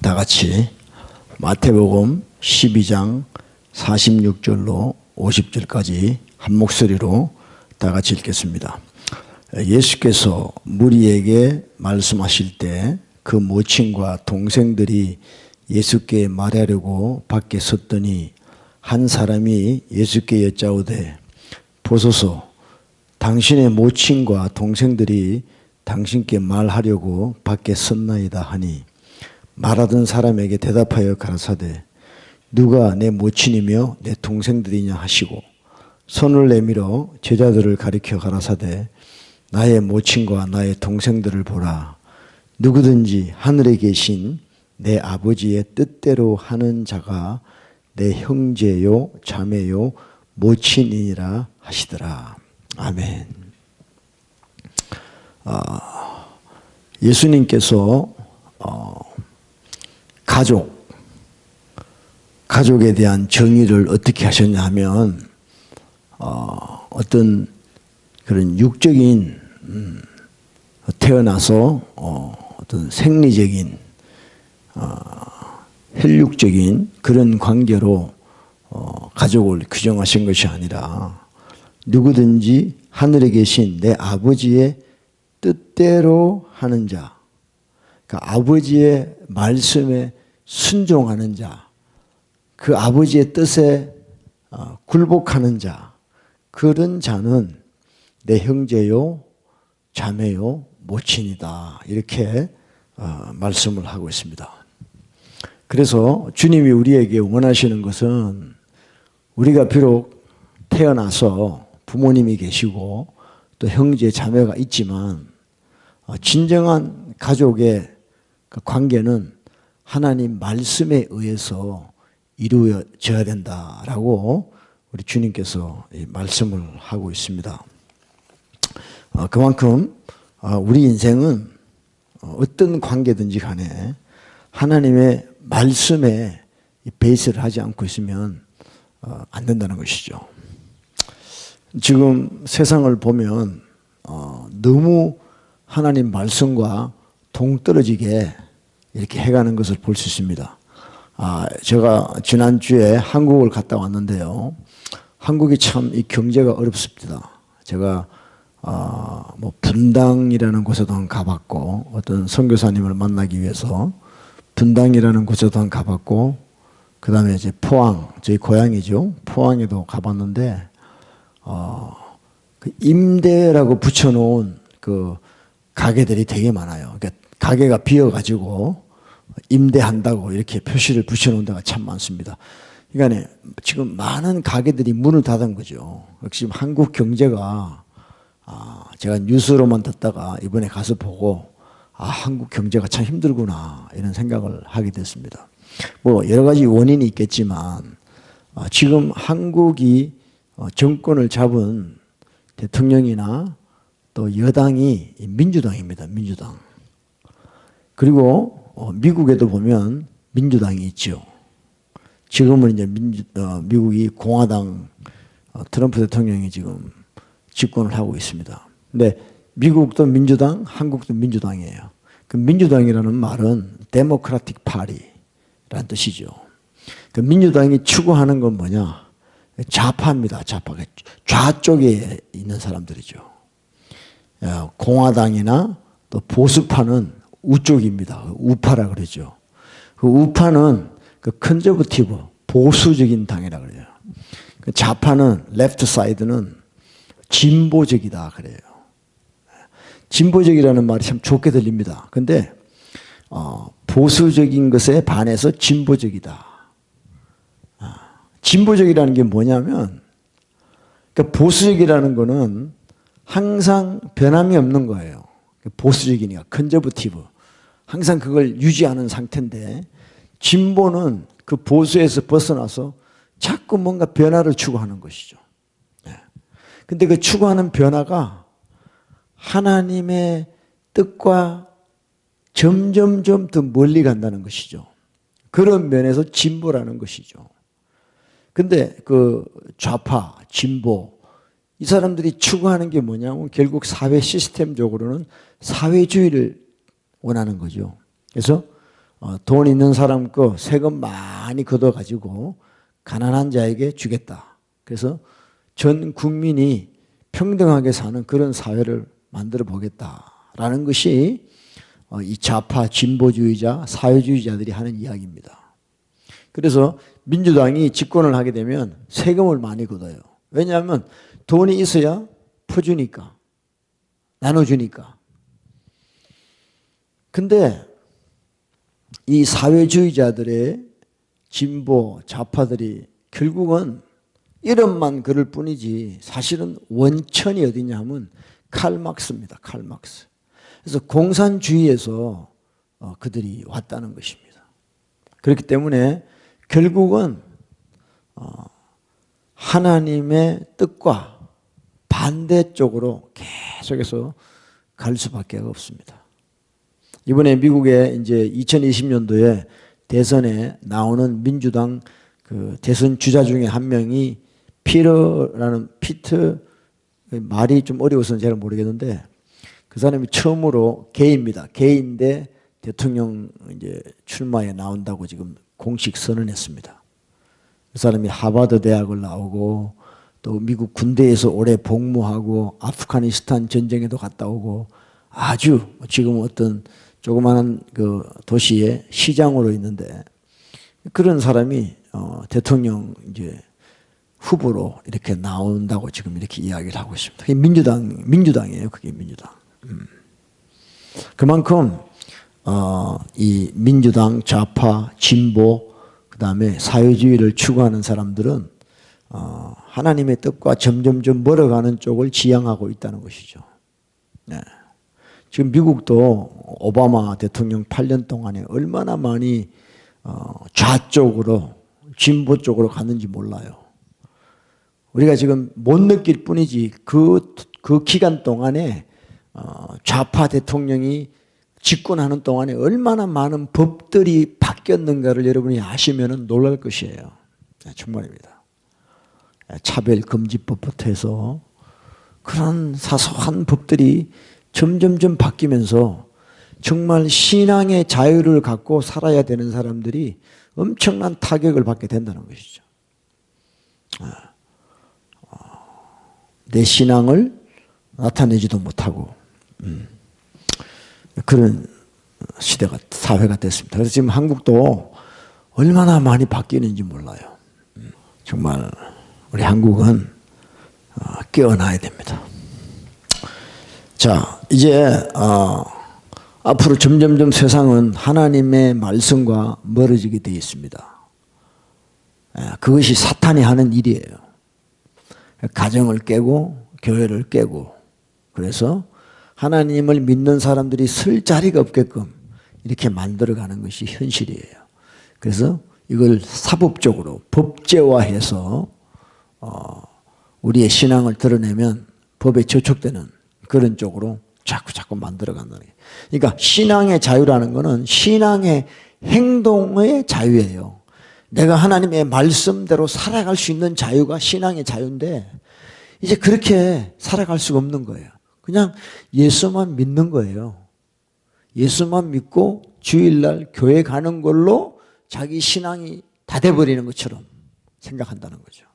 다 같이 마태복음 12장 46절로 50절까지 한 목소리로 다 같이 읽겠습니다. 예수께서 무리에게 말씀하실 때 그 모친과 동생들이 예수께 말하려고 밖에 섰더니 한 사람이 예수께 여짜오되 보소서 당신의 모친과 동생들이 당신께 말하려고 밖에 섰나이다 하니 말하던 사람에게 대답하여 가라사대 누가 내 모친이며 내 동생들이냐 하시고 손을 내밀어 제자들을 가리켜 가라사대 나의 모친과 나의 동생들을 보라. 누구든지 하늘에 계신 내 아버지의 뜻대로 하는 자가 내 형제요 자매요 모친이니라 하시더라. 아멘. 예수님께서 가족에 대한 정의를 어떻게 하셨냐 하면 어떤 그런 육적인 태어나서 어떤 생리적인 혈육적인 그런 관계로 가족을 규정하신 것이 아니라 누구든지 하늘에 계신 내 아버지의 뜻대로 하는 자, 그러니까 아버지의 말씀에 순종하는 자, 그 아버지의 뜻에 굴복하는 자, 그런 자는 내 형제요, 자매요, 모친이다. 이렇게 말씀을 하고 있습니다. 그래서 주님이 우리에게 원하시는 것은 우리가 비록 태어나서 부모님이 계시고 또 형제, 자매가 있지만 진정한 가족의 그 관계는 하나님 말씀에 의해서 이루어져야 된다라고 우리 주님께서 말씀을 하고 있습니다. 그만큼 우리 인생은 어떤 관계든지 간에 하나님의 말씀에 베이스를 하지 않고 있으면 안 된다는 것이죠. 지금 세상을 보면 너무 하나님 말씀과 동떨어지게 이렇게 해가는 것을 볼 수 있습니다. 제가 지난주에 한국을 갔다 왔는데요. 한국이 참 이 경제가 어렵습니다. 제가 뭐 분당이라는 곳에도 한 가봤고 어떤 선교사님을 만나기 위해서 분당이라는 곳에도 한 가봤고 그 다음에 이제 포항, 저희 고향이죠. 포항에도 가봤는데 그 임대라고 붙여놓은 그 가게들이 되게 많아요. 그러니까 가게가 비어가지고 임대한다고 이렇게 표시를 붙여놓은 데가 참 많습니다. 그러니까 지금 많은 가게들이 문을 닫은 거죠. 역시 한국 경제가 제가 뉴스로만 듣다가 이번에 가서 보고 한국 경제가 참 힘들구나 이런 생각을 하게 됐습니다. 뭐 여러 가지 원인이 있겠지만 지금 한국이 정권을 잡은 대통령이나 또 여당이 민주당입니다. 민주당. 그리고 미국에도 보면 민주당이 있죠. 지금은 이제 미국이 공화당 트럼프 대통령이 지금 집권을 하고 있습니다. 근데 미국도 민주당, 한국도 민주당이에요. 그 민주당이라는 말은 데모크라틱 파리라는 뜻이죠. 그 민주당이 추구하는 건 뭐냐? 좌파입니다. 좌파. 좌쪽에 있는 사람들이죠. 공화당이나 또 보수파는 우쪽입니다. 우파라 그러죠. 그 우파는 그 컨저버티브, 보수적인 당이라 그래요. 그 좌파는 레프트 사이드는 진보적이다 그래요. 진보적이라는 말이 참 좋게 들립니다. 근데 보수적인 것에 반해서 진보적이다. 진보적이라는 게 뭐냐면 그러니까 보수적이라는 거는 항상 변함이 없는 거예요. 보수적이니까 컨저버티브. 항상 그걸 유지하는 상태인데 진보는 그 보수에서 벗어나서 자꾸 뭔가 변화를 추구하는 것이죠. 근데 그 추구하는 변화가 하나님의 뜻과 점점점 더 멀리 간다는 것이죠. 그런 면에서 진보라는 것이죠. 근데 그 좌파, 진보, 이 사람들이 추구하는 게 뭐냐면 결국 사회 시스템적으로는 사회주의를 원하는 거죠. 그래서 돈 있는 사람 거 세금 많이 걷어가지고 가난한 자에게 주겠다. 그래서 전 국민이 평등하게 사는 그런 사회를 만들어 보겠다라는 것이 이 좌파 진보주의자 사회주의자들이 하는 이야기입니다. 그래서 민주당이 집권을 하게 되면 세금을 많이 걷어요. 왜냐하면 돈이 있어야 퍼주니까, 나눠주니까. 근데 이 사회주의자들의 진보 좌파들이 결국은 이름만 그럴 뿐이지 사실은 원천이 어디냐 하면 칼막스입니다. 칼막스. 그래서 공산주의에서 그들이 왔다는 것입니다. 그렇기 때문에 결국은 하나님의 뜻과 반대쪽으로 계속해서 갈 수밖에 없습니다. 이번에 미국의 이제 2020년도에 대선에 나오는 민주당 그 대선 주자 중에 한 명이 피트, 말이 좀 어려워서 제가 모르겠는데 그 사람이 처음으로 게이입니다. 게이인데 대통령 이제 출마에 나온다고 지금 공식 선언했습니다. 그 사람이 하버드 대학을 나오고 또 미국 군대에서 오래 복무하고 아프가니스탄 전쟁에도 갔다 오고 아주 지금 어떤 조그마한 그 도시의 시장으로 있는데 그런 사람이 대통령 이제 후보로 이렇게 나온다고 지금 이렇게 이야기를 하고 있습니다. 그게 민주당이에요. 그게 민주당. 그만큼 이 민주당, 좌파, 진보, 그 다음에 사회주의를 추구하는 사람들은 하나님의 뜻과 점점점 멀어가는 쪽을 지향하고 있다는 것이죠. 네. 지금 미국도 오바마 대통령 8년 동안에 얼마나 많이 좌쪽으로 진보 쪽으로 갔는지 몰라요. 우리가 지금 못 느낄 뿐이지 그 기간 동안에 좌파 대통령이 집권하는 동안에 얼마나 많은 법들이 바뀌었는가를 여러분이 아시면 놀랄 것이에요. 정말입니다. 차별금지법부터 해서 그런 사소한 법들이 점점점 바뀌면서 정말 신앙의 자유를 갖고 살아야 되는 사람들이 엄청난 타격을 받게 된다는 것이죠. 내 신앙을 나타내지도 못하고 그런 시대가 사회가 됐습니다. 그래서 지금 한국도 얼마나 많이 바뀌는지 몰라요. 정말 우리 한국은 깨어나야 됩니다. 자, 이제 앞으로 점점점 세상은 하나님의 말씀과 멀어지게 되어 있습니다. 그것이 사탄이 하는 일이에요. 가정을 깨고 교회를 깨고 그래서 하나님을 믿는 사람들이 쓸 자리가 없게끔 이렇게 만들어가는 것이 현실이에요. 그래서 이걸 사법적으로 법제화해서 우리의 신앙을 드러내면 법에 저촉되는 그런 쪽으로 자꾸 만들어간다는 거예요. 그러니까 신앙의 자유라는 것은 신앙의 행동의 자유예요. 내가 하나님의 말씀대로 살아갈 수 있는 자유가 신앙의 자유인데 이제 그렇게 살아갈 수가 없는 거예요. 그냥 예수만 믿는 거예요. 예수만 믿고 주일날 교회 가는 걸로 자기 신앙이 다 돼버리는 것처럼 생각한다는 거죠.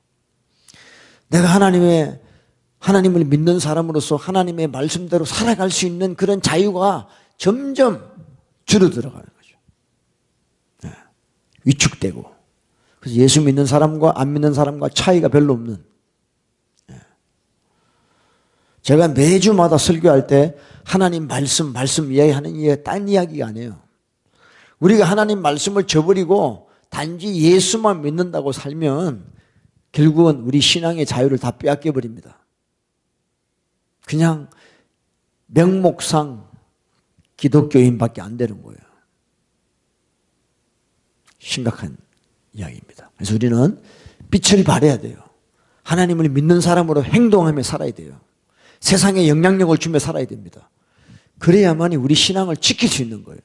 내가 하나님을 믿는 사람으로서 하나님의 말씀대로 살아갈 수 있는 그런 자유가 점점 줄어들어가는 거죠. 네. 위축되고. 그래서 예수 믿는 사람과 안 믿는 사람과 차이가 별로 없는. 네. 제가 매주마다 설교할 때 하나님 말씀 이야기하는 이야기 딴 이야기가 아니에요. 우리가 하나님 말씀을 저버리고 단지 예수만 믿는다고 살면 결국은 우리 신앙의 자유를 다 빼앗겨 버립니다. 그냥 명목상 기독교인밖에 안 되는 거예요. 심각한 이야기입니다. 그래서 우리는 빛을 발해야 돼요. 하나님을 믿는 사람으로 행동하며 살아야 돼요. 세상에 영향력을 주며 살아야 됩니다. 그래야만이 우리 신앙을 지킬 수 있는 거예요.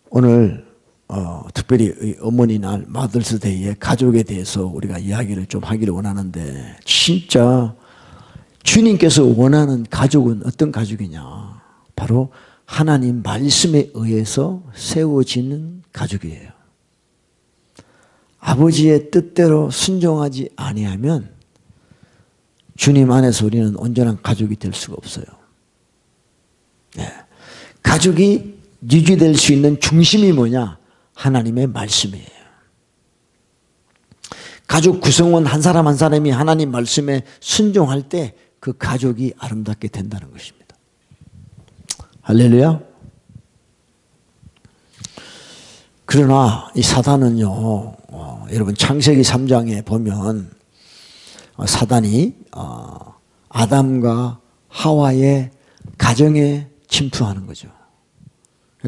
오늘 특별히 어머니 날 마더스데이에 가족에 대해서 우리가 이야기를 좀 하기를 원하는데 진짜 주님께서 원하는 가족은 어떤 가족이냐? 바로 하나님 말씀에 의해서 세워지는 가족이에요. 아버지의 뜻대로 순종하지 아니하면 주님 안에서 우리는 온전한 가족이 될 수가 없어요. 네. 가족이 유지될 수 있는 중심이 뭐냐? 하나님의 말씀이에요. 가족 구성원 한 사람 한 사람이 하나님 말씀에 순종할 때 그 가족이 아름답게 된다는 것입니다. 할렐루야. 그러나 이 사단은요, 여러분 창세기 3장에 보면 사단이 아담과 하와의 가정에 침투하는 거죠.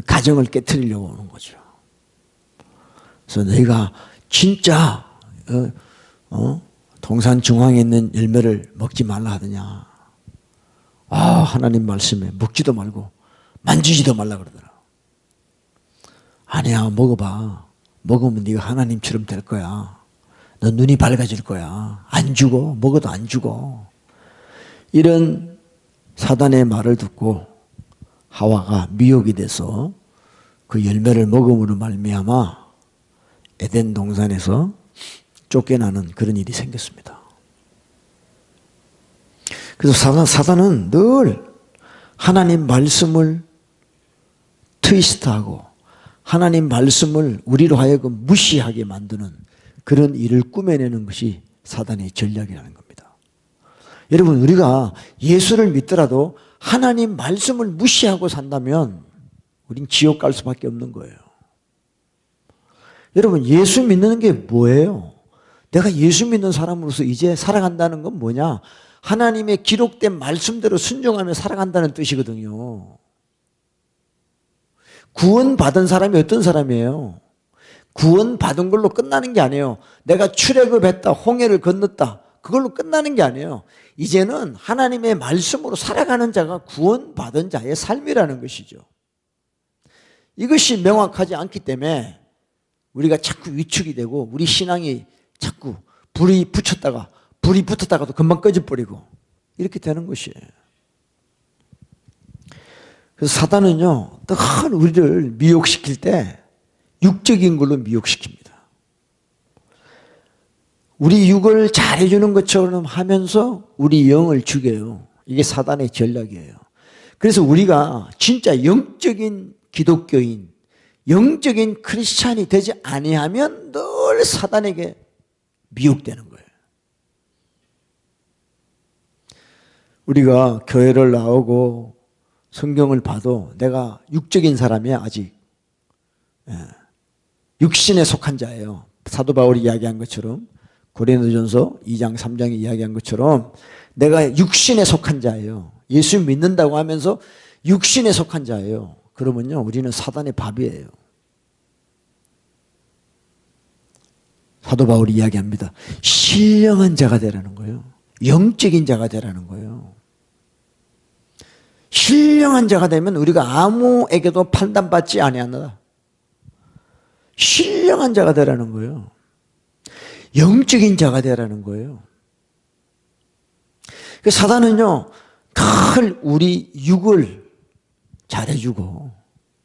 가정을 깨트리려고 오는 거죠. 그래서 너희가 진짜 동산 중앙에 있는 열매를 먹지 말라 하더냐. 하나님 말씀에 먹지도 말고 만지지도 말라 그러더라. 아니야, 먹어봐. 먹으면 네가 하나님처럼 될 거야. 너 눈이 밝아질 거야. 안 죽어. 먹어도 안 죽어. 이런 사단의 말을 듣고 하와가 미혹이 돼서 그 열매를 먹음으로 말미암아 에덴 동산에서 쫓겨나는 그런 일이 생겼습니다. 그래서 사단은 늘 하나님 말씀을 트위스트하고 하나님 말씀을 우리로 하여금 무시하게 만드는 그런 일을 꾸며내는 것이 사단의 전략이라는 겁니다. 여러분, 우리가 예수를 믿더라도 하나님 말씀을 무시하고 산다면 우린 지옥 갈 수밖에 없는 거예요. 여러분, 예수 믿는 게 뭐예요? 내가 예수 믿는 사람으로서 이제 살아간다는 건 뭐냐? 하나님의 기록된 말씀대로 순종하며 살아간다는 뜻이거든요. 구원받은 사람이 어떤 사람이에요? 구원받은 걸로 끝나는 게 아니에요. 내가 출애굽했다, 홍해를 건넜다, 그걸로 끝나는 게 아니에요. 이제는 하나님의 말씀으로 살아가는 자가 구원받은 자의 삶이라는 것이죠. 이것이 명확하지 않기 때문에 우리가 자꾸 위축이 되고 우리 신앙이 자꾸 불이 붙었다가도 금방 꺼져버리고 이렇게 되는 것이에요. 그래서 사단은요, 늘 우리를 미혹시킬 때 육적인 걸로 미혹시킵니다. 우리 육을 잘해주는 것처럼 하면서 우리 영을 죽여요. 이게 사단의 전략이에요. 그래서 우리가 진짜 영적인 기독교인, 영적인 크리스찬이 되지 아니하면 늘 사단에게 미혹되는 거예요. 우리가 교회를 나오고 성경을 봐도 내가 육적인 사람이야, 아직. 육신에 속한 자예요. 사도 바울이 이야기한 것처럼, 고린도전서 2장 3장에 이야기한 것처럼 내가 육신에 속한 자예요. 예수 믿는다고 하면서 육신에 속한 자예요. 그러면요, 우리는 사단의 밥이에요. 사도 바울이 이야기합니다. 신령한 자가 되라는 거예요. 영적인 자가 되라는 거예요. 신령한 자가 되면 우리가 아무에게도 판단받지 아니하노라. 신령한 자가 되라는 거예요. 영적인 자가 되라는 거예요. 사단은요, 늘 우리 육을 잘해주고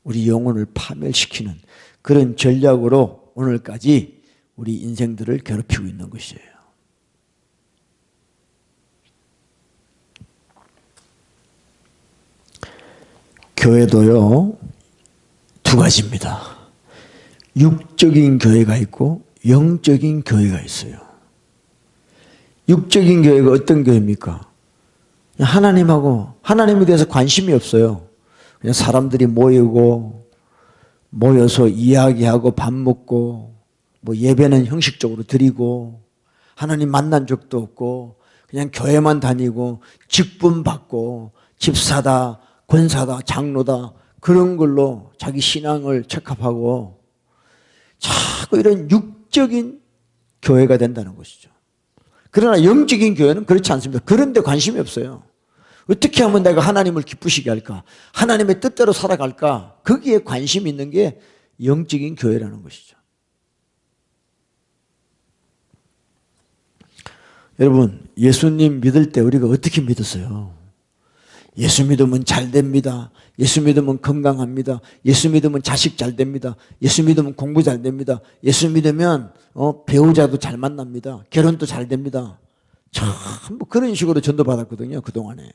우리 영혼을 파멸시키는 그런 전략으로 오늘까지 우리 인생들을 괴롭히고 있는 것이에요. 교회도요, 두 가지입니다. 육적인 교회가 있고 영적인 교회가 있어요. 육적인 교회가 어떤 교회입니까? 하나님에 대해서 관심이 없어요. 그냥 사람들이 모여서 이야기하고 밥 먹고 예배는 형식적으로 드리고 하나님 만난 적도 없고 그냥 교회만 다니고 직분 받고 집사다, 권사다, 장로다 그런 걸로 자기 신앙을 체크하고 자꾸 이런 육적인 교회가 된다는 것이죠. 그러나 영적인 교회는 그렇지 않습니다. 그런 데 관심이 없어요. 어떻게 하면 내가 하나님을 기쁘시게 할까? 하나님의 뜻대로 살아갈까? 거기에 관심이 있는 게 영적인 교회라는 것이죠. 여러분, 예수님 믿을 때 우리가 어떻게 믿었어요? 예수 믿으면 잘 됩니다. 예수 믿으면 건강합니다. 예수 믿으면 자식 잘 됩니다. 예수 믿으면 공부 잘 됩니다. 예수 믿으면 배우자도 잘 만납니다. 결혼도 잘 됩니다. 전부 그런 식으로 전도받았거든요, 그동안에.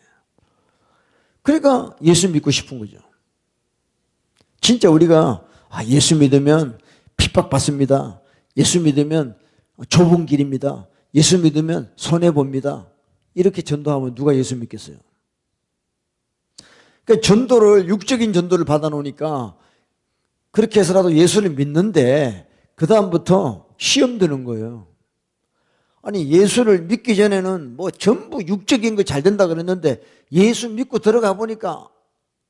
그러니까 예수 믿고 싶은 거죠. 진짜 우리가 예수 믿으면 핍박받습니다. 예수 믿으면 좁은 길입니다. 예수 믿으면 손해봅니다. 이렇게 전도하면 누가 예수 믿겠어요? 그러니까 전도를, 육적인 전도를 받아놓으니까 그렇게 해서라도 예수를 믿는데 그 다음부터 시험 드는 거예요. 아니, 예수를 믿기 전에는 뭐 전부 육적인 거 잘 된다 그랬는데 예수 믿고 들어가 보니까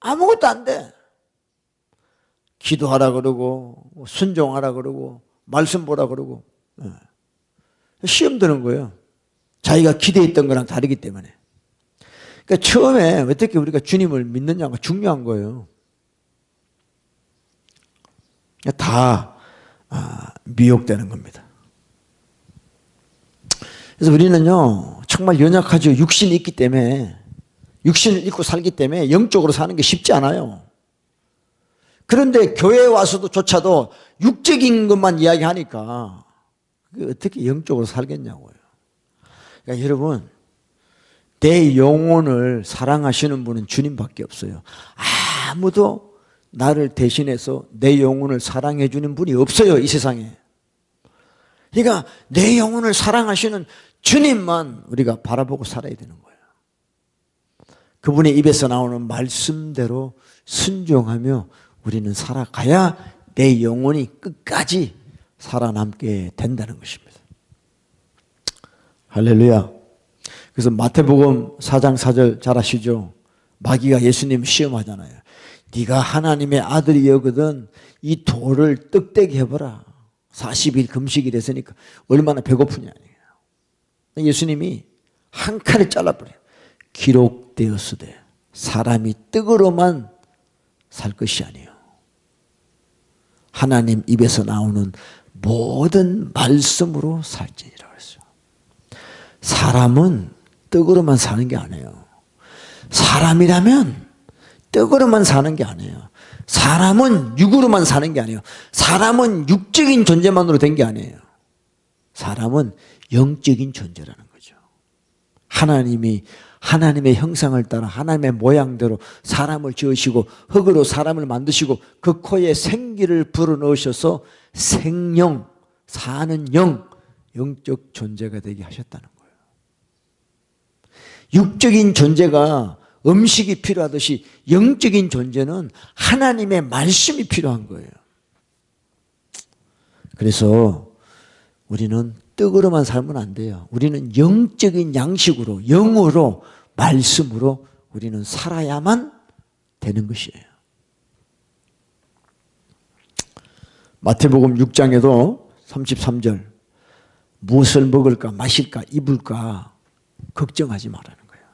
아무것도 안 돼. 기도하라 그러고 순종하라 그러고 말씀 보라 그러고 시험 드는 거예요. 자기가 기대했던 거랑 다르기 때문에. 그러니까 처음에 어떻게 우리가 주님을 믿느냐가 중요한 거예요. 다 미혹되는 겁니다. 그래서 우리는요, 정말 연약하죠. 육신이 있기 때문에, 육신을 입고 살기 때문에 영적으로 사는 게 쉽지 않아요. 그런데 교회에 와서도 조차도 육적인 것만 이야기하니까 어떻게 영적으로 살겠냐고요. 그러니까 여러분, 내 영혼을 사랑하시는 분은 주님밖에 없어요. 아무도 나를 대신해서 내 영혼을 사랑해 주는 분이 없어요, 이 세상에. 그러니까 내 영혼을 사랑하시는 주님만 우리가 바라보고 살아야 되는 거예요. 그분의 입에서 나오는 말씀대로 순종하며 우리는 살아가야 내 영혼이 끝까지 살아남게 된다는 것입니다. 할렐루야. 그래서 마태복음 4장 4절 잘 아시죠? 마귀가 예수님 시험하잖아요. 네가 하나님의 아들이거든 이 돌을 떡되게 해보라. 40일 금식이 됐으니까 얼마나 배고프냐. 예수님이 한 칼에 잘라버려요. 기록되었으되 사람이 떡으로만 살 것이 아니에요. 하나님 입에서 나오는 모든 말씀으로 살지니라 그랬어요. 사람은 떡으로만 사는 게 아니에요. 사람이라면 떡으로만 사는 게 아니에요. 사람은 육으로만 사는 게 아니에요. 사람은 육적인 존재만으로 된 게 아니에요. 사람은 영적인 존재라는 거죠. 하나님이 하나님의 형상을 따라 하나님의 모양대로 사람을 지으시고 흙으로 사람을 만드시고 그 코에 생기를 불어넣으셔서 생명, 사는 영적 존재가 되게 하셨다는 거예요. 육적인 존재가 음식이 필요하듯이 영적인 존재는 하나님의 말씀이 필요한 거예요. 그래서 우리는 떡으로만 살면 안 돼요. 우리는 영적인 양식으로, 영으로, 말씀으로 우리는 살아야만 되는 것이에요. 마태복음 6장에도 33절 무엇을 먹을까 마실까 입을까 걱정하지 말라는 거예요.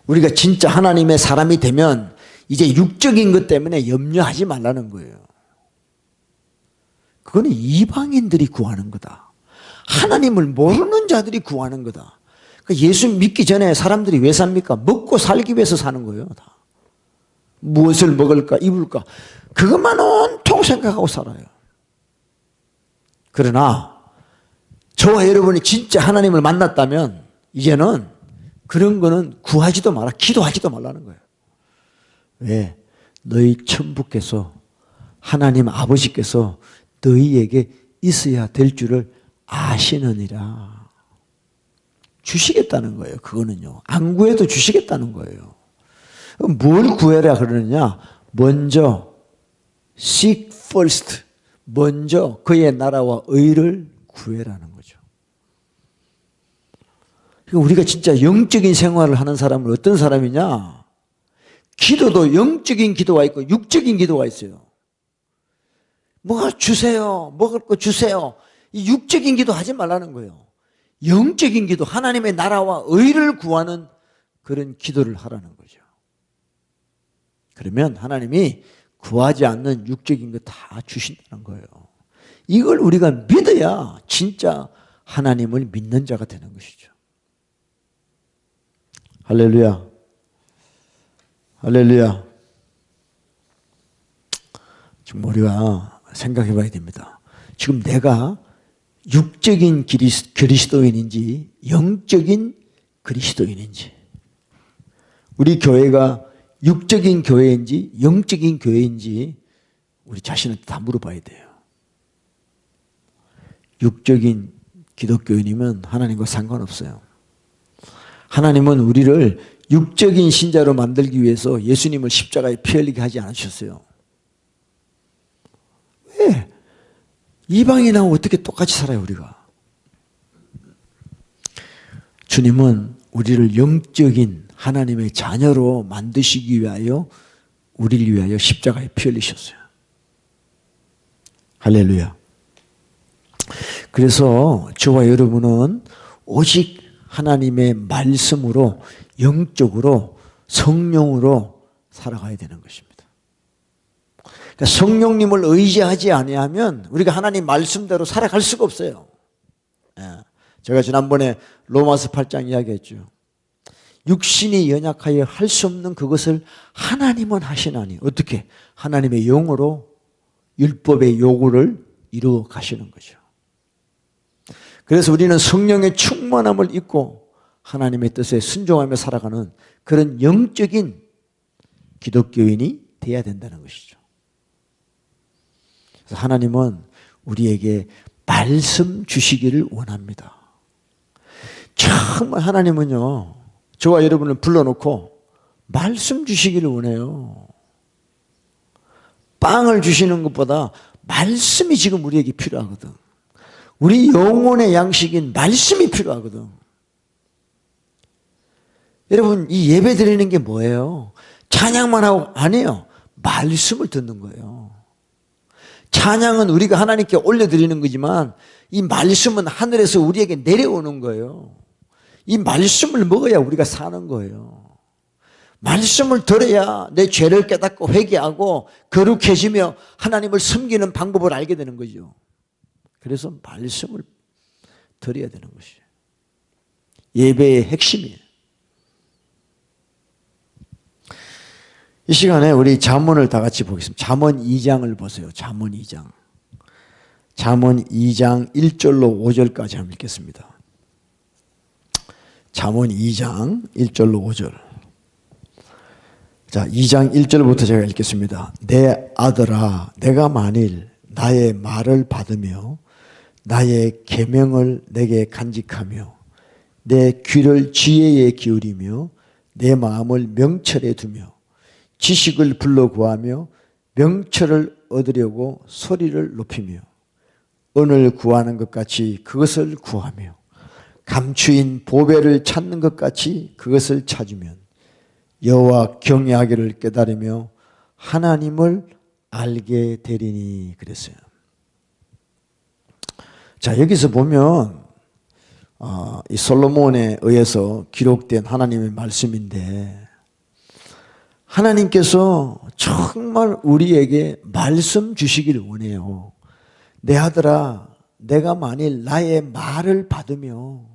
우리가 진짜 하나님의 사람이 되면 이제 육적인 것 때문에 염려하지 말라는 거예요. 그거는 이방인들이 구하는 거다. 하나님을 모르는 자들이 구하는 거다. 예수 믿기 전에 사람들이 왜 삽니까? 먹고 살기 위해서 사는 거예요. 다. 무엇을 먹을까 입을까 그것만 온통 생각하고 살아요. 그러나 저와 여러분이 진짜 하나님을 만났다면 이제는 그런 거는 구하지도 마라, 기도하지도 말라는 거예요. 왜? 너희 천부께서 하나님 아버지께서 너희에게 있어야 될 줄을 아시느니라. 주시겠다는 거예요. 그거는요. 안 구해도 주시겠다는 거예요. 뭘 구해라 그러느냐? 먼저 seek first. 먼저 그의 나라와 의를 구해라는 거죠. 우리가 진짜 영적인 생활을 하는 사람은 어떤 사람이냐? 기도도 영적인 기도가 있고 육적인 기도가 있어요. 뭐 주세요. 먹을 거 주세요. 이 육적인 기도 하지 말라는 거예요. 영적인 기도, 하나님의 나라와 의를 구하는 그런 기도를 하라는 거죠. 그러면 하나님이 구하지 않는 육적인 거 다 주신다는 거예요. 이걸 우리가 믿어야 진짜 하나님을 믿는 자가 되는 것이죠. 할렐루야. 할렐루야. 지금 우리가 생각해 봐야 됩니다. 지금 내가 육적인 그리스도인인지 영적인 그리스도인인지, 우리 교회가 육적인 교회인지 영적인 교회인지 우리 자신한테 다 물어봐야 돼요. 육적인 기독교인이면 하나님과 상관없어요. 하나님은 우리를 육적인 신자로 만들기 위해서 예수님을 십자가에 피 흘리게 하지 않으셨어요. 왜? 이방인하고 어떻게 똑같이 살아요, 우리가? 주님은 우리를 영적인 하나님의 자녀로 만드시기 위하여, 우리를 위하여 십자가에 피 흘리셨어요. 할렐루야. 그래서 저와 여러분은 오직 하나님의 말씀으로, 영적으로, 성령으로 살아가야 되는 것입니다. 그러니까 성령님을 의지하지 아니하면 우리가 하나님 말씀대로 살아갈 수가 없어요. 제가 지난번에 로마서 8장 이야기했죠. 육신이 연약하여 할 수 없는 그것을 하나님은 하시나니. 어떻게? 하나님의 영으로 율법의 요구를 이루어 가시는 거죠. 그래서 우리는 성령의 충만함을 입고 하나님의 뜻에 순종하며 살아가는 그런 영적인 기독교인이 되어야 된다는 것이죠. 그래서 하나님은 우리에게 말씀 주시기를 원합니다. 정말 하나님은요, 저와 여러분을 불러놓고 말씀 주시기를 원해요. 빵을 주시는 것보다 말씀이 지금 우리에게 필요하거든. 우리 영혼의 양식인 말씀이 필요하거든. 여러분, 이 예배 드리는 게 뭐예요? 찬양만 하고 아니에요. 말씀을 듣는 거예요. 찬양은 우리가 하나님께 올려드리는 거지만 이 말씀은 하늘에서 우리에게 내려오는 거예요. 이 말씀을 먹어야 우리가 사는 거예요. 말씀을 들어야 내 죄를 깨닫고 회개하고 거룩해지며 하나님을 섬기는 방법을 알게 되는 거죠. 그래서 말씀을 드려야 되는 것이에요. 예배의 핵심이에요. 이 시간에 우리 잠언을 다 같이 보겠습니다. 잠언 2장을 보세요. 잠언 2장. 잠언 2장 1절로 5절까지 한번 읽겠습니다. 잠언 2장 1절로 5절. 자, 2장 1절부터 제가 읽겠습니다. 내 아들아, 내가 만일 나의 말을 받으며 나의 계명을 내게 간직하며 내 귀를 지혜에 기울이며 내 마음을 명철에 두며 지식을 불러 구하며 명철을 얻으려고 소리를 높이며 은을 구하는 것 같이 그것을 구하며 감추인 보배를 찾는 것 같이 그것을 찾으면 여호와 경외하기를 깨달으며 하나님을 알게 되리니. 그랬어요. 자, 여기서 보면 이 솔로몬에 의해서 기록된 하나님의 말씀인데, 하나님께서 정말 우리에게 말씀 주시기를 원해요. 내 아들아, 내가 만일 나의 말을 받으며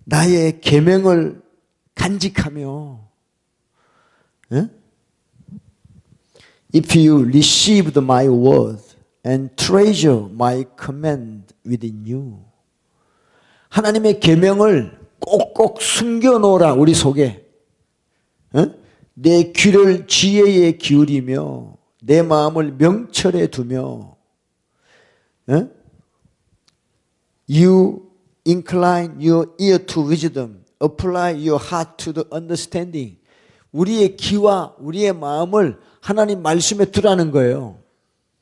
나의 계명을 간직하며, If you received my word and treasure my command within you. 하나님의 계명을 꼭꼭 숨겨놓으라 우리 속에. 내 귀를 지혜에 기울이며 내 마음을 명철에 두며 You incline your ear to wisdom, apply your heart to the understanding. 우리의 귀와 우리의 마음을 하나님 말씀에 두라는 거예요.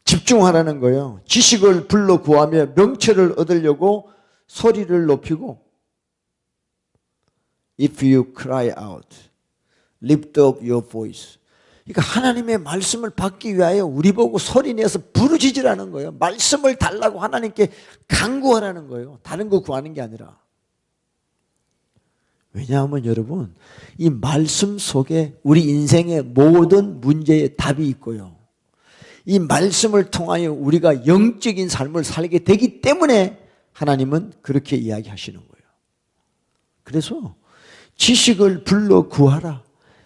집중하라는 거예요. 지식을 불러 구하며 명철을 얻으려고 소리를 높이고 If you cry out, lift up your voice. 그러니까 하나님의 말씀을 받기 위하여 우리 보고 소리내서 부르짖으라는 거예요. 말씀을 달라고 하나님께 간구하라는 거예요. 다른 거 구하는 게 아니라. 왜냐하면 여러분, 이 말씀 속에 우리 인생의 모든 문제의 답이 있고요. 이 말씀을 통하여 우리가 영적인 삶을 살게 되기 때문에 하나님은 그렇게 이야기하시는 거예요. 그래서 지식을 불러 구하라.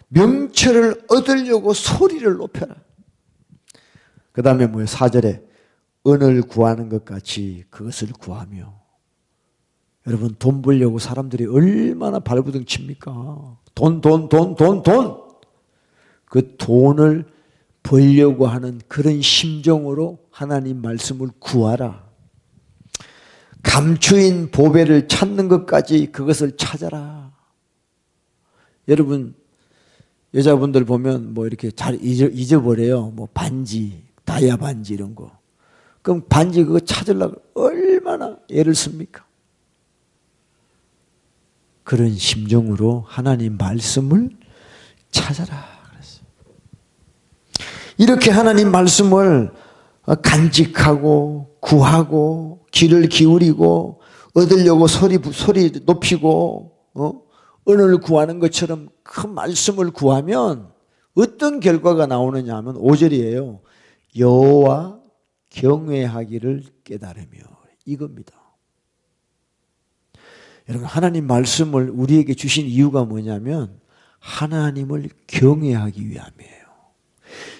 명철을 얻으려고 소리를 높여라. 그 다음에 뭐예요? 4절에 은을 구하는 것 같이 그것을 구하며. 여러분, 돈 벌려고 사람들이 얼마나 발버둥 칩니까? 돈. 그 돈을 벌려고 하는 그런 심정으로 하나님 말씀을 구하라. 감추인 보배를 찾는 것까지 그것을 찾아라. 여러분, 여자분들 보면 뭐 이렇게 잘 잊어버려요. 뭐 반지, 다이아 반지 이런 거. 그럼 반지 그거 찾으려고 얼마나 애를 씁니까? 그런 심정으로 하나님 말씀을 찾아라 그랬어요. 이렇게 하나님 말씀을 간직하고 구하고 귀를 기울이고 얻으려고 소리 높이고 은을 구하는 것처럼 그 말씀을 구하면 어떤 결과가 나오느냐 하면 5절이에요. 여호와 경외하기를 깨달으며, 이겁니다. 여러분, 하나님 말씀을 우리에게 주신 이유가 뭐냐면 하나님을 경외하기 위함이에요.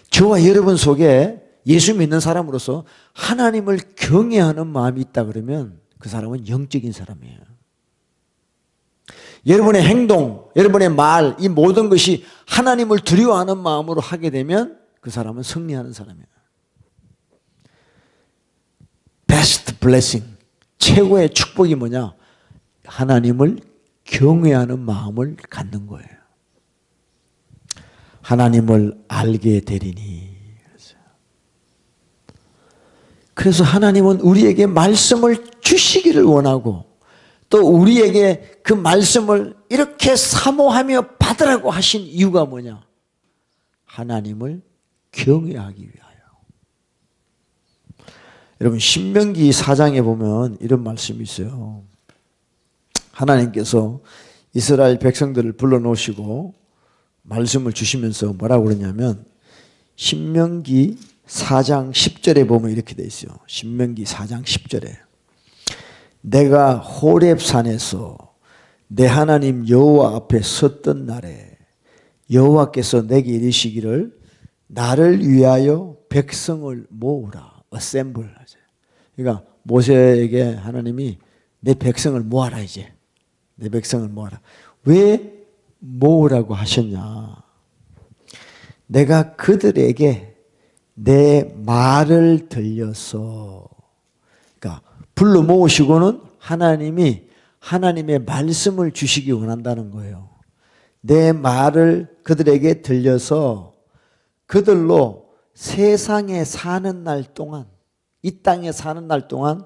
저와 여러분 속에 예수 믿는 사람으로서 하나님을 경외하는 마음이 있다 그러면 그 사람은 영적인 사람이에요. 여러분의 행동, 여러분의 말, 이 모든 것이 하나님을 두려워하는 마음으로 하게 되면 그 사람은 승리하는 사람이에요. Best blessing, 최고의 축복이 뭐냐? 하나님을 경외하는 마음을 갖는 거예요. 하나님을 알게 되리니. 그래서 하나님은 우리에게 말씀을 주시기를 원하고 또 우리에게 그 말씀을 이렇게 사모하며 받으라고 하신 이유가 뭐냐? 하나님을 경외하기 위하여. 여러분, 신명기 4장에 보면 이런 말씀이 있어요. 하나님께서 이스라엘 백성들을 불러놓으시고 말씀을 주시면서 뭐라고 그러냐면 신명기 4장 10절에 보면 이렇게 돼 있어요. 신명기 4장 10절에 내가 호렙산에서 내 하나님 여호와 앞에 섰던 날에 여호와께서 내게 이르시기를 나를 위하여 백성을 모으라. assemble. 그러니까 모세에게 하나님이 내 백성을 모아라. 이제 내 백성을 모아라. 왜 모으라고 하셨냐? 내가 그들에게 내 말을 들려서, 그러니까 불러 모으시고는 하나님이 하나님의 말씀을 주시기 원한다는 거예요. 내 말을 그들에게 들려서 그들로 세상에 사는 날 동안, 이 땅에 사는 날 동안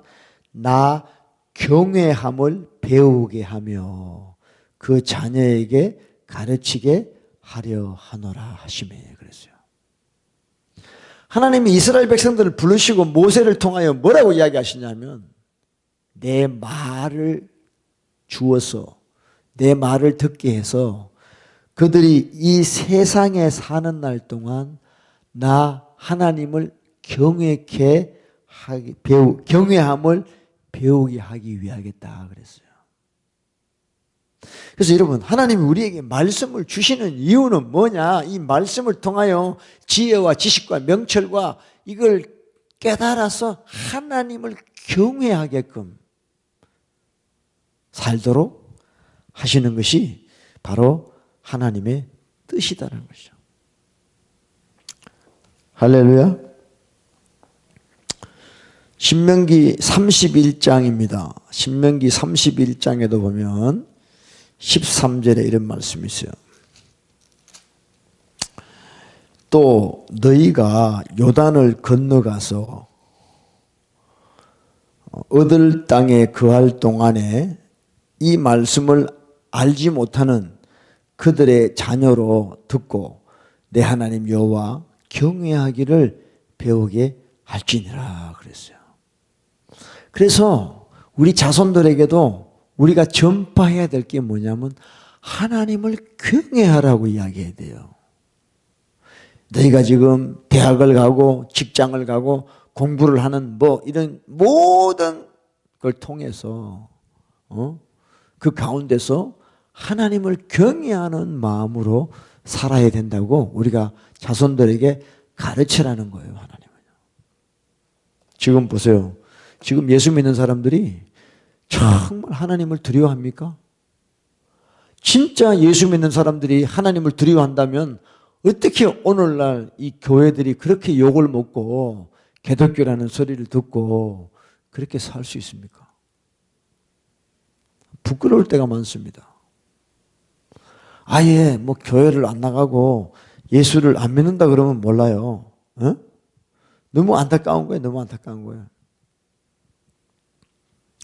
나 경외함을 배우게 하며 그 자녀에게 가르치게 하려 하노라 하시매 그랬어요. 하나님이 이스라엘 백성들을 부르시고 모세를 통하여 뭐라고 이야기하시냐면 내 말을 주어서 내 말을 듣게 해서 그들이 이 세상에 사는 날 동안 나 하나님을 경외함을 배우게 하기 위하겠다 그랬어요. 그래서 여러분, 하나님이 우리에게 말씀을 주시는 이유는 뭐냐? 이 말씀을 통하여 지혜와 지식과 명철과 이걸 깨달아서 하나님을 경외하게끔 살도록 하시는 것이 바로 하나님의 뜻이다라는 것이죠. 할렐루야. 신명기 31장입니다. 신명기 31장에도 보면 13절에 이런 말씀이 있어요. 또 너희가 요단을 건너가서 얻을 땅에 거할 동안에 이 말씀을 알지 못하는 그들의 자녀로 듣고 내 하나님 여호와 경외하기를 배우게 할지니라 그랬어요. 그래서 우리 자손들에게도 우리가 전파해야 될 게 뭐냐면 하나님을 경외하라고 이야기해야 돼요. 너희가 지금 대학을 가고 직장을 가고 공부를 하는 뭐 이런 모든 그걸 통해서 그 가운데서 하나님을 경외하는 마음으로 살아야 된다고 우리가 자손들에게 가르치라는 거예요. 하나님은. 지금 보세요. 지금 예수 믿는 사람들이 정말 하나님을 두려워합니까? 진짜 예수 믿는 사람들이 하나님을 두려워한다면 어떻게 오늘날 이 교회들이 그렇게 욕을 먹고 기독교라는 소리를 듣고 그렇게 살 수 있습니까? 부끄러울 때가 많습니다. 아예 뭐 교회를 안 나가고 예수를 안 믿는다 그러면 몰라요. 너무 안타까운 거예요. 너무 안타까운 거예요.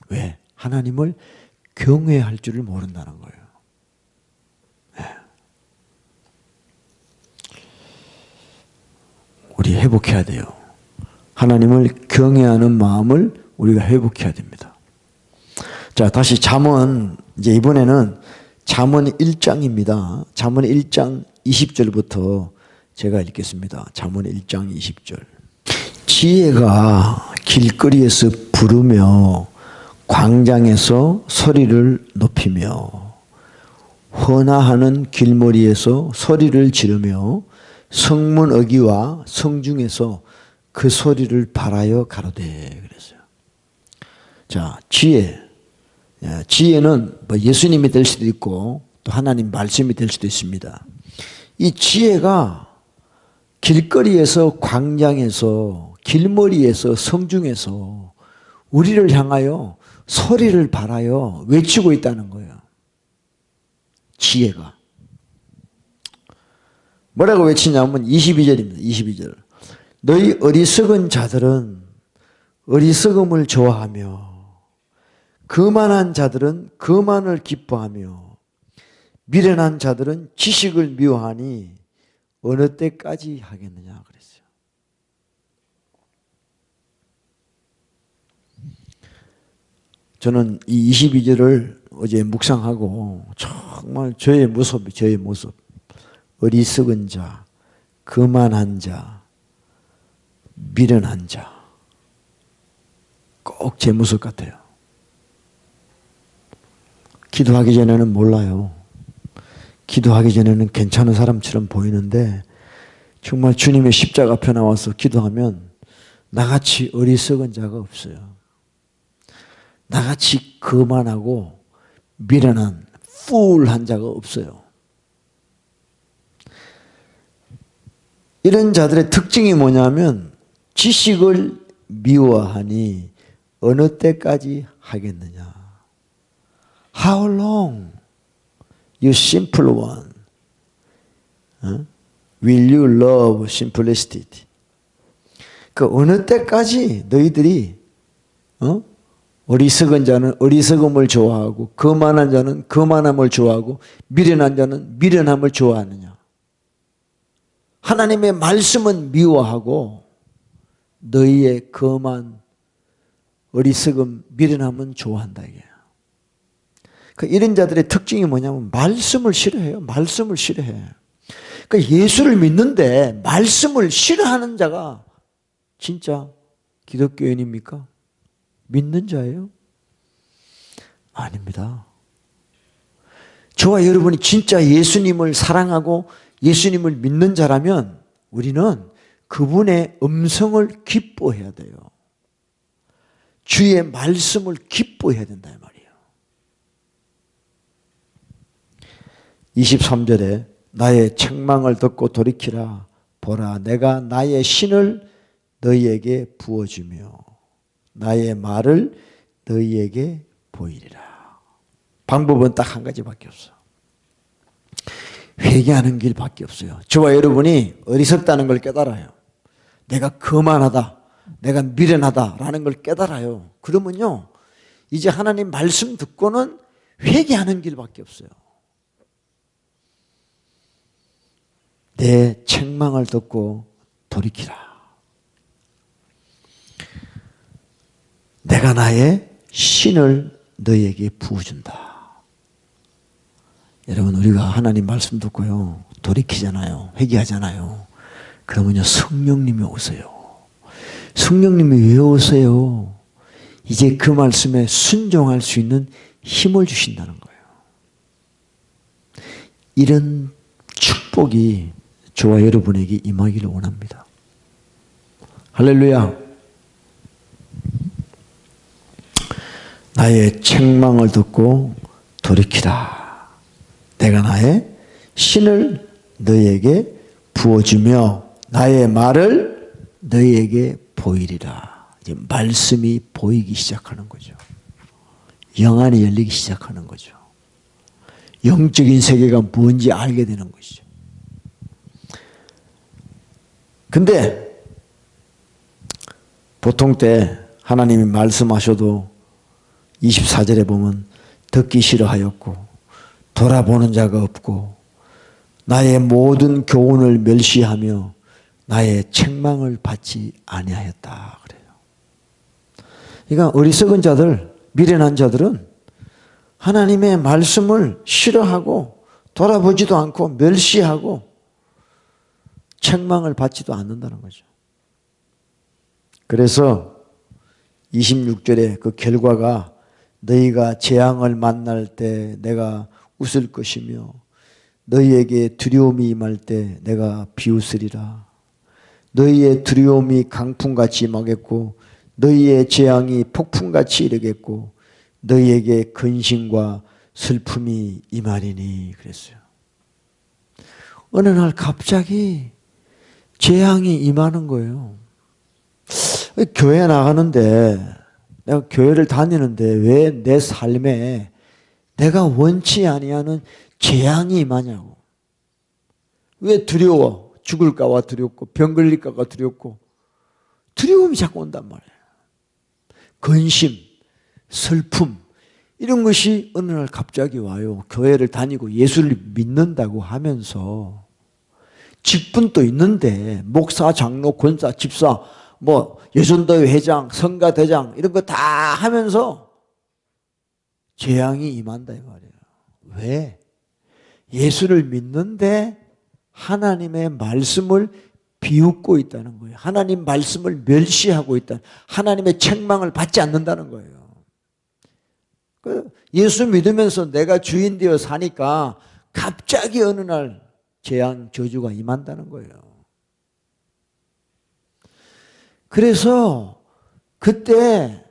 왜? 하나님을 경외할 줄을 모른다는 거예요. 우리 회복해야 돼요. 하나님을 경외하는 마음을 우리가 회복해야 됩니다. 자, 다시 잠언, 이제 이번에는 잠언 1장입니다. 잠언 1장 20절부터 제가 읽겠습니다. 잠언 1장 20절. 지혜가 길거리에서 부르며 광장에서 소리를 높이며 헌화하는 길머리에서 소리를 지르며 성문 어귀와 성중에서 그 소리를 발하여 가로되 그랬어요. 자, 지혜는 뭐 예수님이 될 수도 있고 또 하나님 말씀이 될 수도 있습니다. 이 지혜가 길거리에서 광장에서 길머리에서 성중에서 우리를 향하여 소리를 발하여 외치고 있다는 거예요. 지혜가. 뭐라고 외치냐면 22절입니다. 22절. 너희 어리석은 자들은 어리석음을 좋아하며 거만한 자들은 거만을 기뻐하며 미련한 자들은 지식을 미워하니 어느 때까지 하겠느냐 그랬어요. 저는 이 22절을 어제 묵상하고 정말 저의 모습. 어리석은 자, 거만한 자, 미련한 자. 꼭 제 모습 같아요. 기도하기 전에는 몰라요. 기도하기 전에는 괜찮은 사람처럼 보이는데 정말 주님의 십자가 앞에 나와서 기도하면 나같이 어리석은 자가 없어요. 나같이 거만하고 미련한 fool한 자가 없어요. 이런 자들의 특징이 뭐냐면 지식을 미워하니 어느 때까지 하겠느냐. How long, you simple one? Will you love simplicity? 그 어느 때까지 너희들이 어리석은 자는 어리석음을 좋아하고 거만한 자는 거만함을 좋아하고 미련한 자는 미련함을 좋아하느냐. 하나님의 말씀은 미워하고 너희의 거만 어리석음 미련함은 좋아한다 이게. 이런 자들의 특징이 뭐냐면 말씀을 싫어해요. 말씀을 싫어해. 그러니까 예수를 믿는데 말씀을 싫어하는 자가 진짜 기독교인입니까? 믿는 자예요? 아닙니다. 저와 여러분이 진짜 예수님을 사랑하고 예수님을 믿는 자라면 우리는 그분의 음성을 기뻐해야 돼요. 주의 말씀을 기뻐해야 된다 이 말이에요. 23절에 나의 책망을 듣고 돌이키라. 보라 내가 나의 신을 너희에게 부어주며 나의 말을 너희에게 보이리라. 방법은 딱 한 가지밖에 없어. 회개하는 길밖에 없어요. 저와 여러분이 어리석다는 걸 깨달아요. 내가 거만하다, 내가 미련하다라는 걸 깨달아요. 그러면요, 이제 하나님 말씀 듣고는 회개하는 길밖에 없어요. 내 책망을 듣고 돌이키라. 내가 나의 신을 너희에게 부어준다. 여러분, 우리가 하나님 말씀 듣고요, 돌이키잖아요. 회개하잖아요. 그러면요, 성령님이 오세요. 성령님이 왜 오세요? 이제 그 말씀에 순종할 수 있는 힘을 주신다는 거예요. 이런 축복이 저와 여러분에게 임하기를 원합니다. 할렐루야. 나의 책망을 듣고 돌이키라. 내가 나의 신을 너희에게 부어주며 나의 말을 너희에게 보이리라. 이제 말씀이 보이기 시작하는 거죠. 영안이 열리기 시작하는 거죠. 영적인 세계가 뭔지 알게 되는 것이죠. 근데 보통 때 하나님이 말씀하셔도 24절에 보면 듣기 싫어하였고 돌아보는 자가 없고 나의 모든 교훈을 멸시하며 나의 책망을 받지 아니하였다 그래요. 그러니까 어리석은 자들, 미련한 자들은 하나님의 말씀을 싫어하고 돌아보지도 않고 멸시하고 책망을 받지도 않는다는 거죠. 그래서 26절에 그 결과가 너희가 재앙을 만날 때 내가 웃을 것이며 너희에게 두려움이 임할 때 내가 비웃으리라. 너희의 두려움이 강풍같이 임하겠고 너희의 재앙이 폭풍같이 이르겠고 너희에게 근심과 슬픔이 임하리니 그랬어요. 어느 날 갑자기 재앙이 임하는 거예요. 교회 나가는데 내가 교회를 다니는데 왜 내 삶에 내가 원치 아니하는 재앙이 임하냐고. 왜 두려워? 죽을까 봐 두렵고 병 걸릴까 봐 두렵고 두려움이 자꾸 온단 말이에요. 근심, 슬픔 이런 것이 어느 날 갑자기 와요. 교회를 다니고 예수를 믿는다고 하면서 직분도 있는데 목사, 장로, 권사, 집사 뭐 예전도회 회장, 성가대장 이런 거 다 하면서 재앙이 임한다 이 말이에요. 왜? 예수를 믿는데 하나님의 말씀을 비웃고 있다는 거예요. 하나님 말씀을 멸시하고 있다. 하나님의 책망을 받지 않는다는 거예요. 예수 믿으면서 내가 주인 되어 사니까 갑자기 어느 날 재앙, 저주가 임한다는 거예요. 그래서 그때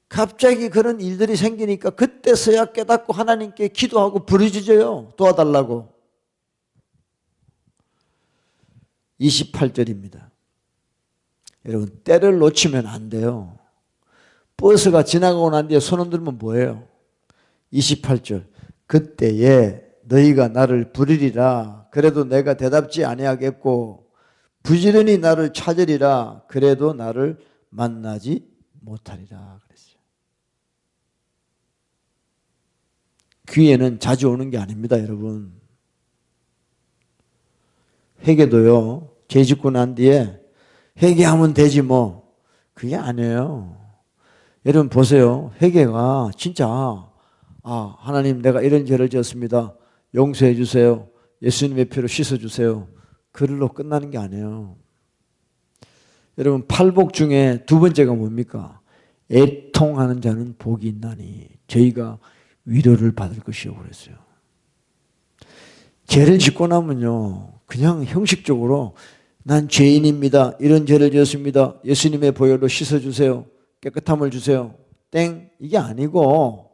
갑자기 그런 일들이 생기니까 그때서야 깨닫고 하나님께 기도하고 부르짖어요. 도와달라고. 28절입니다. 여러분 때를 놓치면 안 돼요. 버스가 지나가고 난 뒤에 손 흔들면 뭐예요? 28절 그때에 너희가 나를 부르리라. 그래도 내가 대답지 아니하겠고 부지런히 나를 찾으리라. 그래도 나를 만나지 못하리라 그랬어요. 귀에는 자주 오는 게 아닙니다, 여러분. 회개도요. 죄 짓고 난 뒤에 회개하면 되지 뭐. 그게 아니에요. 여러분 보세요. 회개가 진짜 하나님 내가 이런 죄를 지었습니다. 용서해 주세요. 예수님의 피로 씻어주세요. 그걸로 끝나는 게 아니에요. 여러분 팔복 중에 두 번째가 뭡니까? 애통하는 자는 복이 있나니 저희가 위로를 받을 것이요 그랬어요. 죄를 짓고 나면요 그냥 형식적으로 난 죄인입니다. 이런 죄를 지었습니다. 예수님의 보혈로 씻어주세요. 깨끗함을 주세요. 땡 이게 아니고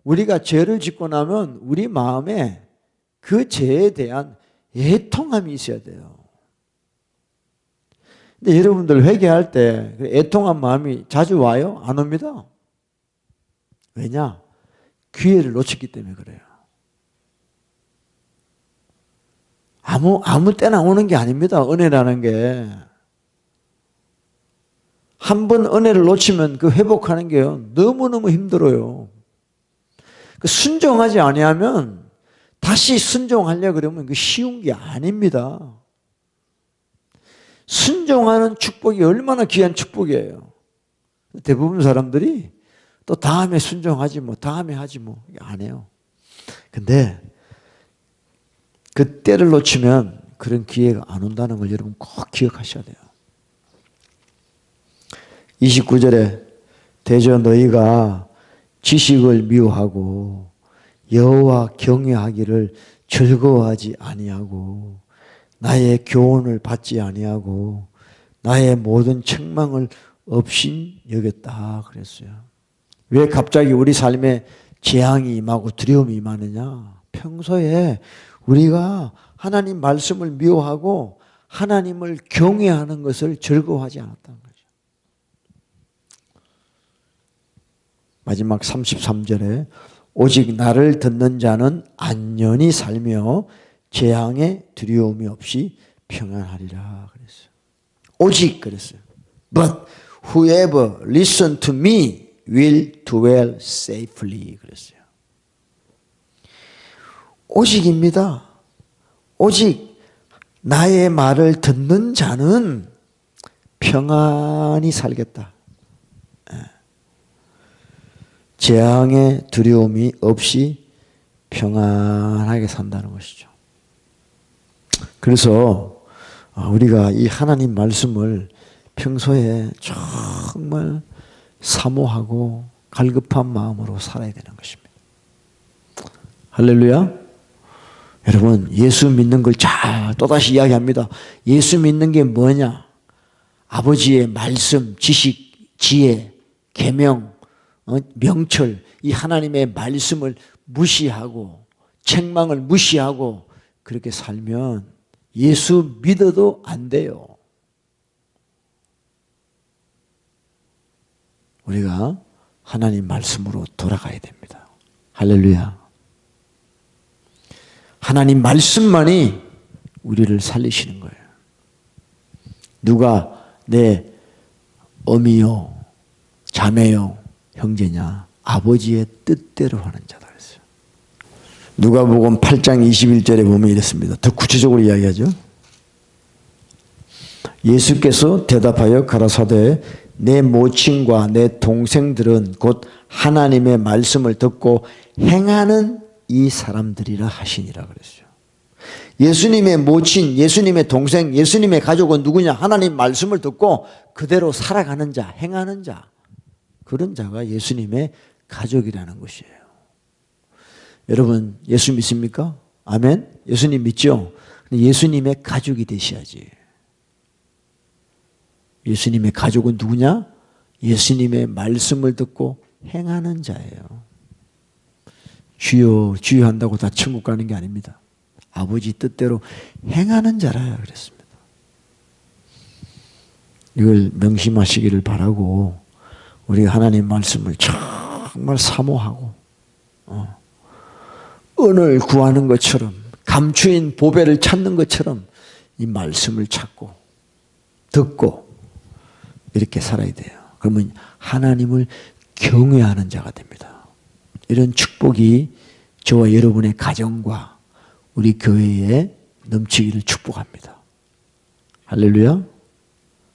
우리가 죄를 짓고 나면 우리 마음에 그 죄에 대한 애통함이 있어야 돼요. 근데 여러분들 회개할 때 애통한 마음이 자주 와요? 안 옵니다. 왜냐? 기회를 놓쳤기 때문에 그래요. 아무 때나 오는 게 아닙니다. 은혜라는 게. 한 번 은혜를 놓치면 그 회복하는 게요. 너무너무 힘들어요. 순종하지 아니하면 다시 순종하려고 그러면 그 쉬운 게 아닙니다. 순종하는 축복이 얼마나 귀한 축복이에요. 대부분 사람들이 또 다음에 순종하지 뭐 다음에 하지 뭐 안 해요. 근데 그 때를 놓치면 그런 기회가 안 온다는 걸 여러분 꼭 기억하셔야 돼요. 29절에 대저 너희가 지식을 미워하고 여호와 경외하기를 즐거워하지 아니하고 나의 교훈을 받지 아니하고 나의 모든 책망을 없인 여겼다 그랬어요. 왜 갑자기 우리 삶에 재앙이 임하고 두려움이 임하느냐? 평소에 우리가 하나님 말씀을 미워하고 하나님을 경외하는 것을 즐거워하지 않았다는 거죠. 마지막 33절에 오직 나를 듣는 자는 안전히 살며 재앙의 두려움이 없이 평안하리라 그랬어요. 오직 그랬어요. But whoever listen to me will dwell safely 그랬어요. 오직입니다. 오직 나의 말을 듣는 자는 평안히 살겠다. 재앙의 두려움이 없이 평안하게 산다는 것이죠. 그래서 우리가 이 하나님 말씀을 평소에 정말 사모하고 갈급한 마음으로 살아야 되는 것입니다. 할렐루야. 여러분 예수 믿는 걸 또다시 이야기합니다. 예수 믿는 게 뭐냐? 아버지의 말씀, 지식, 지혜, 계명, 명철, 이 하나님의 말씀을 무시하고 책망을 무시하고 그렇게 살면 예수 믿어도 안 돼요. 우리가 하나님 말씀으로 돌아가야 됩니다. 할렐루야. 하나님 말씀만이 우리를 살리시는 거예요. 누가 내 어미요, 자매요, 형제냐? 아버지의 뜻대로 하는 자다 그랬어요. 누가복음 8장 21절에 보면 이랬습니다. 더 구체적으로 이야기하죠. 예수께서 대답하여 가라사대 내 모친과 내 동생들은 곧 하나님의 말씀을 듣고 행하는 이 사람들이라 하시니라 그랬어요. 예수님의 모친, 예수님의 동생, 예수님의 가족은 누구냐? 하나님 말씀을 듣고 그대로 살아가는 자, 행하는 자. 그런 자가 예수님의 가족이라는 것이에요. 여러분 예수 믿습니까? 아멘? 예수님 믿죠? 예수님의 가족이 되셔야지. 예수님의 가족은 누구냐? 예수님의 말씀을 듣고 행하는 자예요. 주여 주여 한다고 다 천국 가는 게 아닙니다. 아버지 뜻대로 행하는 자라야 그랬습니다. 이걸 명심하시기를 바라고 우리가 하나님 말씀을 정말 사모하고 은을 구하는 것처럼 감추인 보배를 찾는 것처럼 이 말씀을 찾고 듣고 이렇게 살아야 돼요. 그러면 하나님을 경외하는 자가 됩니다. 이런 축복이 저와 여러분의 가정과 우리 교회에 넘치기를 축복합니다. 할렐루야.